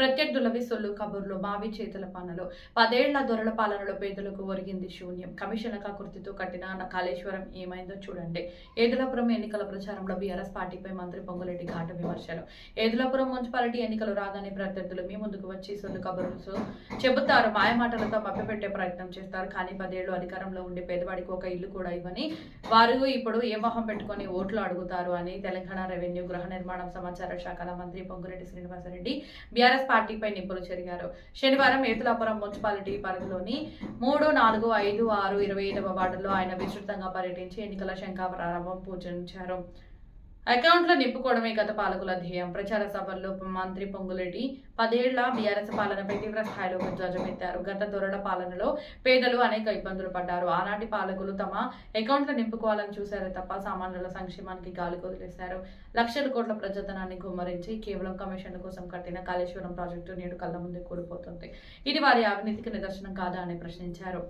ప్రత్యర్థులవి సొల్లు కబుర్లు, మావి చేతుల పనులు. 10 ఏళ్ల దొరల పాలనలో పేదలకు ఒరిగింది శూన్యం. కమిషన్ల కకుర్తితో కట్టిన కాళేశ్వరం ఏమైందో చూడండి. ఏదులాపురం ఎన్నికల ప్రచారంలో బీఆర్ఎస్ పార్టీపై మంత్రి పొంగులేటి ఘాటు విమర్శలు. ఏదులాపురం మున్సిపాలిటీ ఎన్నికలు రాగానే ప్రత్యర్థులు మీ ముందుకు వచ్చి సొల్లు కబుర్లు చెబుతారు, మాయమాటలతో మభ్యపెట్టే ప్రయత్నం చేస్తారు. కానీ 10 ఏళ్లు అధికారంలో ఉండి పేదవాడికి ఒక ఇల్లు కూడా ఇవ్వని వారు ఇప్పుడు ఏ మొహం పెట్టుకుని ఓట్లు అడుగుతారు అని తెలంగాణ రెవెన్యూ, గృహ నిర్మాణం, సమాచార శాఖల మంత్రి పొంగులేటి శ్రీనివాసరెడ్డి బీఆర్ఎస్ పార్టీపై నిప్పులు చెరిగారు. శనివారం ఏతులాపురం మున్సిపాలిటీ పరిధిలోని 3, 4, 5, 6, 25వ వార్డుల్లో ఆయన విస్తృతంగా పర్యటించి ఎన్నికల శంఖారావం పూజించారు. అకౌంట్లో నింపుకోవడమే గత పాలకుల ధ్యేయం. ప్రచార సభల్లో మంత్రి పొంగులేటి 10 ఏళ్ల బీఆర్ఎస్ పాలనపై తీవ్ర స్థాయిలో ధ్వజమెత్తారు. గత దొరల పాలనలో పేదలు అనేక ఇబ్బందులు పడ్డారు. ఆనాటి పాలకులు తమ అకౌంట్లో నింపుకోవాలని చూశారే తప్ప సామాన్యుల సంక్షేమానికి గాలి కొదిలేశారు. లక్షల కోట్ల ప్రజాధనాన్ని గుమ్మరించి కేవలం కమిషన్ల కోసం కట్టిన కాళేశ్వరం ప్రాజెక్టు నేడు కళ్ల ముందే కూలిపోతుంది. ఇది వారి అవినీతికి నిదర్శనం కాదా అని ప్రశ్నించారు.